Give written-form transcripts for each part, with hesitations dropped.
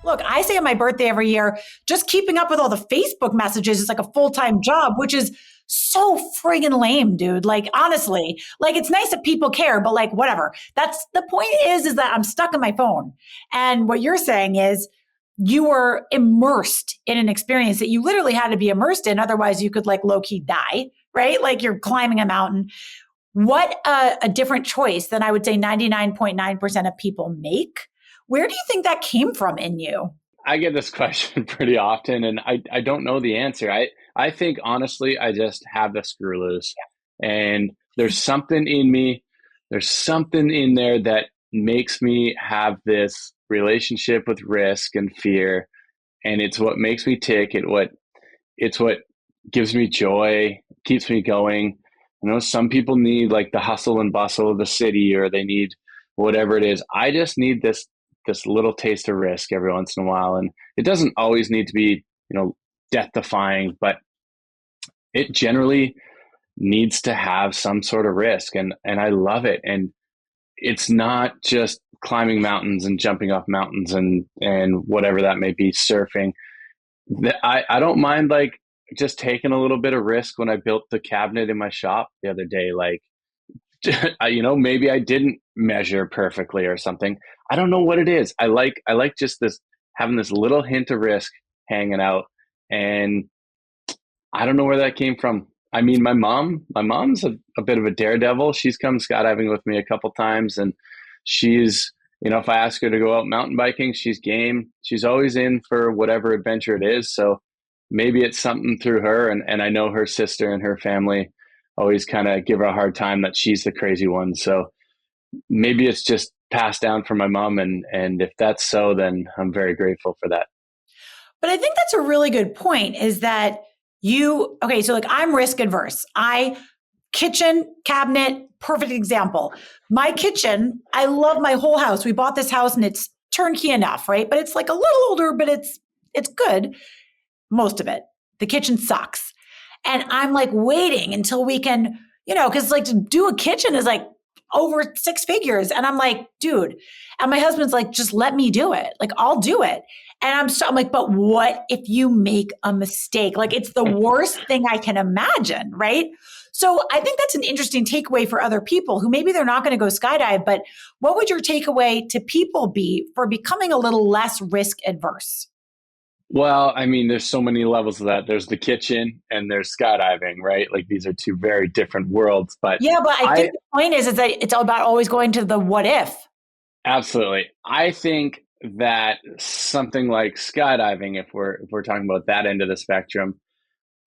Look, I say on my birthday every year, just keeping up with all the Facebook messages is like a full-time job, which is so friggin' lame, dude. Like, honestly, like it's nice that people care, but like, whatever. That's the point is that I'm stuck on my phone. And what you're saying is you were immersed in an experience that you literally had to be immersed in. Otherwise you could like low key die, right? Like you're climbing a mountain. What a different choice than I would say 99.9% of people make. Where do you think that came from in you? I get this question pretty often, and I don't know the answer. I think honestly, I just have the screw loose, and there's something in me, there's something in there that makes me have this relationship with risk and fear, and it's what makes me tick. It's what gives me joy, keeps me going. I know some people need like the hustle and bustle of the city, or they need whatever it is. I just need this little taste of risk every once in a while. And it doesn't always need to be, death defying, but it generally needs to have some sort of risk. And I love it. And it's not just climbing mountains and jumping off mountains and whatever that may be, surfing. I don't mind like just taking a little bit of risk. When I built the cabinet in my shop the other day, like, maybe I didn't measure perfectly or something. I don't know what it is. I like just this, having this little hint of risk hanging out, and I don't know where that came from. I mean, my mom's a bit of a daredevil. She's come skydiving with me a couple times, and she's, if I ask her to go out mountain biking, she's game. She's always in for whatever adventure it is. So maybe it's something through her, and I know her sister and her family always kind of give her a hard time that she's the crazy one. So maybe it's just passed down from my mom. And if that's so, then I'm very grateful for that. But I think that's a really good point is that so like I'm risk adverse. Kitchen cabinet, perfect example. My kitchen, I love my whole house. We bought this house and it's turnkey enough, right? But it's like a little older, but it's good. Most of it. The kitchen sucks. And I'm like waiting until we can, because like to do a kitchen is like over 6 figures. And I'm like, dude. And my husband's like, just let me do it. Like, I'll do it. And I'm like, but what if you make a mistake? Like, it's the worst thing I can imagine, right? So I think that's an interesting takeaway for other people who maybe they're not going to go skydive, but what would your takeaway to people be for becoming a little less risk adverse? Well, I mean, there's so many levels of that. There's the kitchen and there's skydiving, right? Like these are two very different worlds. But yeah, but I think the point is that it's all about always going to the what if. Absolutely. I think that something like skydiving, if we're talking about that end of the spectrum,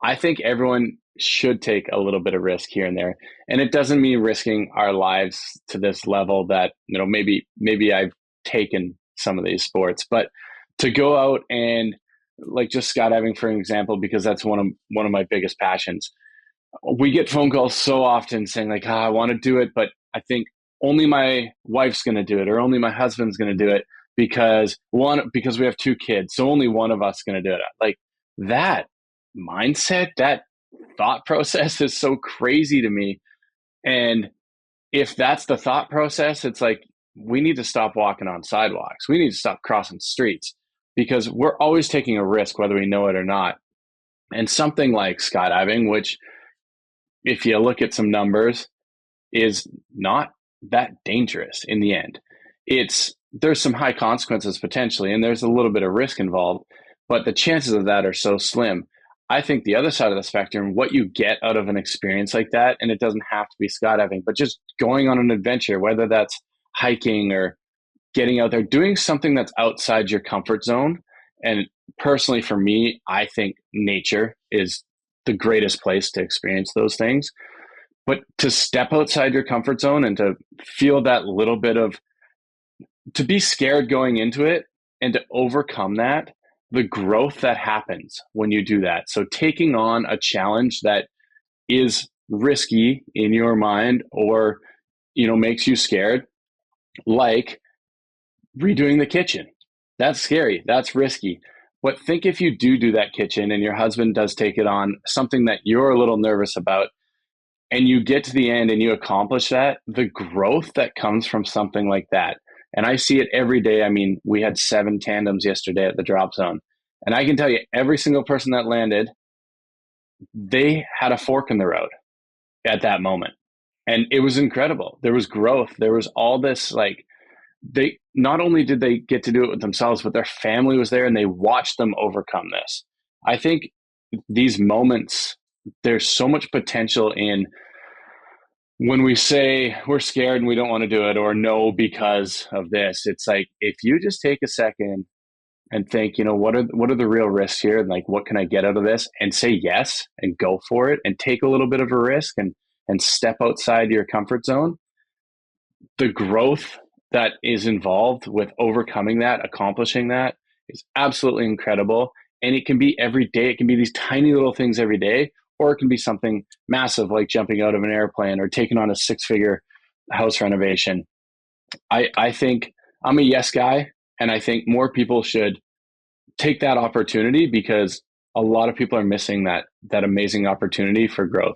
I think everyone should take a little bit of risk here and there. And it doesn't mean risking our lives to this level that, maybe I've taken some of these sports, but to go out and like just skydiving, for an example, because that's one of my biggest passions. We get phone calls so often saying like, I want to do it, but I think only my wife's going to do it, or only my husband's going to do it because we have 2 kids. So only one of us is going to do it. Like that mindset, that thought process is so crazy to me. And if that's the thought process, it's like, we need to stop walking on sidewalks. We need to stop crossing streets because we're always taking a risk, whether we know it or not. And something like skydiving, which if you look at some numbers, is not that dangerous in the end. There's some high consequences potentially, and there's a little bit of risk involved, but the chances of that are so slim. I think the other side of the spectrum, what you get out of an experience like that, and it doesn't have to be skydiving, but just going on an adventure, whether that's hiking or getting out there, doing something that's outside your comfort zone. And personally, for me, I think nature is the greatest place to experience those things. But to step outside your comfort zone and to feel that little bit of, to be scared going into it and to overcome that, the growth that happens when you do that. So taking on a challenge that is risky in your mind or, makes you scared, like redoing the kitchen. That's scary. That's risky. But think if you do that kitchen and your husband does take it on, something that you're a little nervous about, and you get to the end and you accomplish that, the growth that comes from something like that. And I see it every day. I mean, we had 7 tandems yesterday at the drop zone. And I can tell you, every single person that landed, they had a fork in the road at that moment. And it was incredible. There was growth. There was all this, like, they not only did they get to do it with themselves, but their family was there and they watched them overcome this. I think these moments, there's so much potential in when we say we're scared and we don't want to do it, or no because of this. It's like, if you just take a second and think, what are the real risks here, and like, what can I get out of this, and say yes and go for it and take a little bit of a risk and step outside your comfort zone, the growth that is involved with overcoming that, accomplishing that, is absolutely incredible. And it can be every day. It can be these tiny little things every day, or it can be something massive like jumping out of an airplane or taking on a 6-figure house renovation. I think I'm a yes guy, and I think more people should take that opportunity, because a lot of people are missing that amazing opportunity for growth.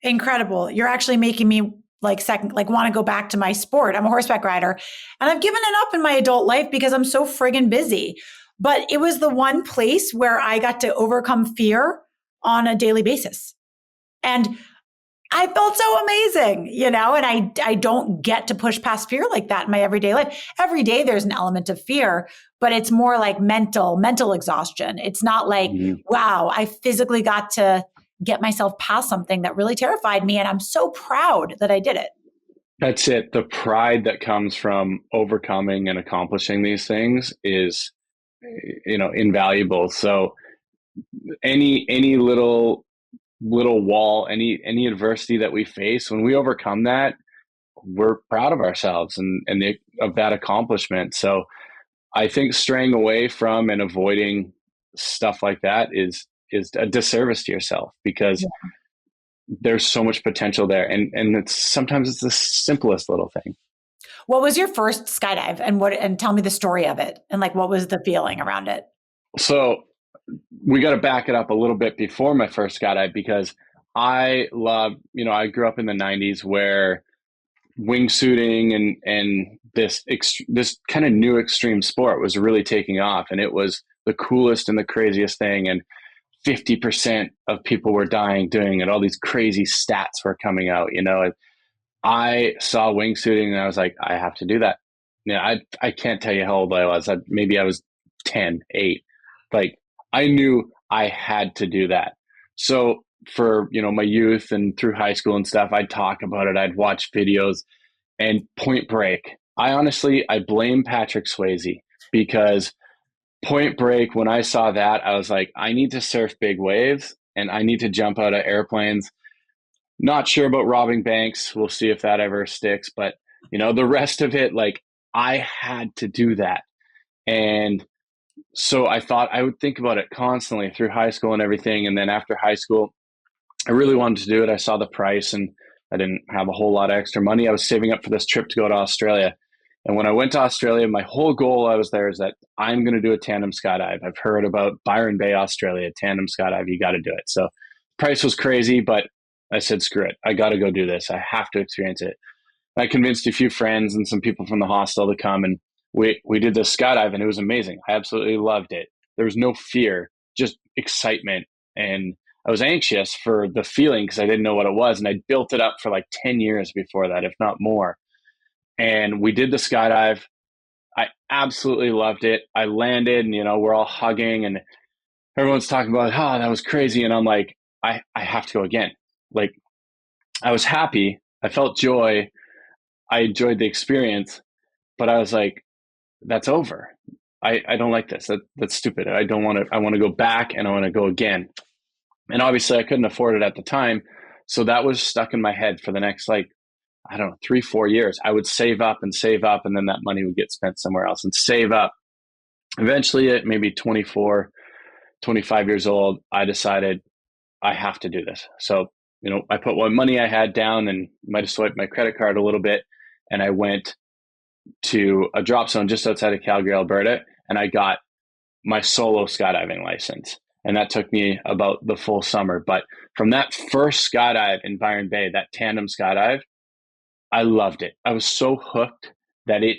Incredible. You're actually making me want to go back to my sport. I'm a horseback rider, and I've given it up in my adult life because I'm so friggin' busy. But it was the one place where I got to overcome fear on a daily basis. And I felt so amazing, and I don't get to push past fear like that in my everyday life. Every day there's an element of fear, but it's more like mental exhaustion. It's not like, wow, I physically got to get myself past something that really terrified me. And I'm so proud that I did it. That's it. The pride that comes from overcoming and accomplishing these things is, invaluable. So any little wall, any adversity that we face, when we overcome that, we're proud of ourselves and of that accomplishment. So I think straying away from and avoiding stuff like that is a disservice to yourself, because there's so much potential there. And sometimes it's the simplest little thing. What was your first skydive, and tell me the story of it, and like, what was the feeling around it? So we got to back it up a little bit before my first skydive, because I love, I grew up in the 90s where wingsuiting and this kind of new extreme sport was really taking off, and it was the coolest and the craziest thing. And 50% of people were dying doing it. All these crazy stats were coming out, I saw wingsuiting and I was like, I have to do that. I can't tell you how old I was. Maybe I was 10, 8. Like, I knew I had to do that. So for, my youth and through high school and stuff, I'd talk about it. I'd watch videos. And Point Break, I blame Patrick Swayze, because Point Break, when I saw that, I was like, I need to surf big waves and I need to jump out of airplanes. Not sure about robbing banks. We'll see if that ever sticks. But, the rest of it, like, I had to do that. And so I thought I would think about it constantly through high school and everything. And then after high school, I really wanted to do it. I saw the price and I didn't have a whole lot of extra money. I was saving up for this trip to go to Australia. And when I went to Australia, my whole goal I was there is that I'm going to do a tandem skydive. I've heard about Byron Bay, Australia, tandem skydive. You got to do it. So price was crazy, but I said, screw it. I got to go do this. I have to experience it. I convinced a few friends and some people from the hostel to come, and we did this skydive, and it was amazing. I absolutely loved it. There was no fear, just excitement. And I was anxious for the feeling because I didn't know what it was. And I built it up for like 10 years before that, if not more. And we did the skydive. I absolutely loved it. I landed and, we're all hugging and everyone's talking about, oh, that was crazy. And I'm like, I have to go again. Like, I was happy. I felt joy. I enjoyed the experience, but I was like, that's over. I don't like this. That's stupid. I don't want to. I want to go back and I want to go again. And obviously I couldn't afford it at the time. So that was stuck in my head for the next, 3-4 years. I would save up, and then that money would get spent somewhere else and save up. Eventually at maybe 24, 25 years old, I decided I have to do this. So, I put what money I had down and might have swiped my credit card a little bit. And I went to a drop zone just outside of Calgary, Alberta, and I got my solo skydiving license. And that took me about the full summer. But from that first skydive in Byron Bay, that tandem skydive, I loved it. I was so hooked. that it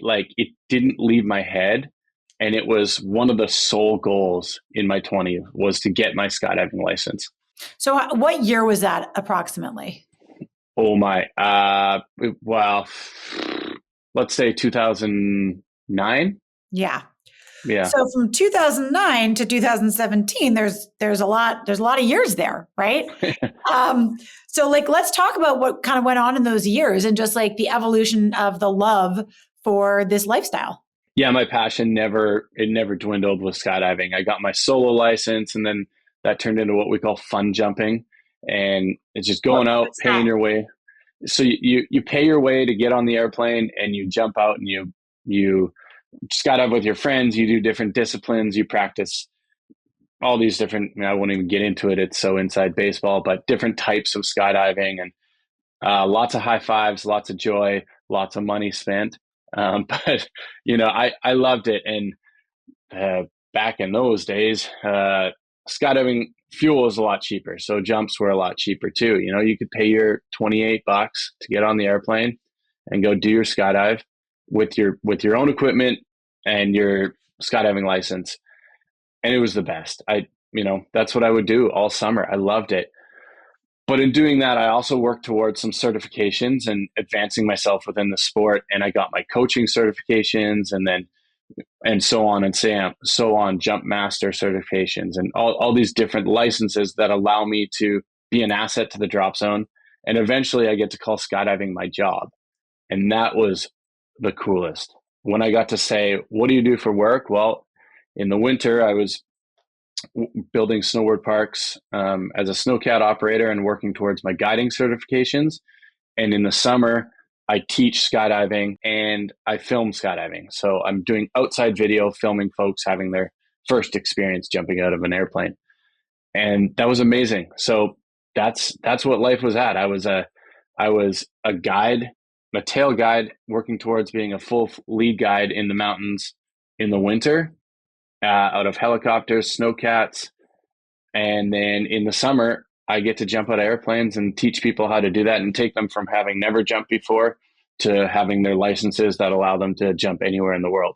didn't leave my head. And it was one of the sole goals in my 20s was to get my skydiving license. So what year was that approximately? Oh my, well, let's say 2009. Yeah. Yeah. So from 2009 to 2017, there's a lot of years there, right? So like, let's talk about what kind of went on in those years and just like the evolution of the love for this lifestyle. Yeah, my passion never dwindled with skydiving. I got my solo license, and then that turned into what we call fun jumping, and it's just going out, What's paying that? your way. So you pay your way to get on the airplane, and you jump out, and you skydive with your friends. You do different disciplines. You practice all these different. I won't even get into it. It's so inside baseball, but different types of skydiving, and lots of high fives, lots of joy, lots of money spent. But I loved it. And back in those days, skydiving fuel was a lot cheaper, so jumps were a lot cheaper too. You could pay your $28 to get on the airplane and go do your skydive with your own equipment and your skydiving license, and it was the best. That's what I would do all summer. I loved it. But in doing that, I also worked towards some certifications and advancing myself within the sport. And I got my coaching certifications, and so on and so on, jump master certifications, and all these different licenses that allow me to be an asset to the drop zone. And eventually I get to call skydiving my job. And that was the coolest. When I got to say, what do you do for work? Well, in the winter, I was building snowboard parks as a snowcat operator and working towards my guiding certifications. And in the summer, I teach skydiving and I film skydiving. So I'm doing outside video, filming folks having their first experience jumping out of an airplane. And that was amazing. So that's what life was at. I was a guide, a tail guide, working towards being a full lead guide in the mountains in the winter, out of helicopters, snowcats. And then in the summer, I get to jump out of airplanes and teach people how to do that and take them from having never jumped before to having their licenses that allow them to jump anywhere in the world.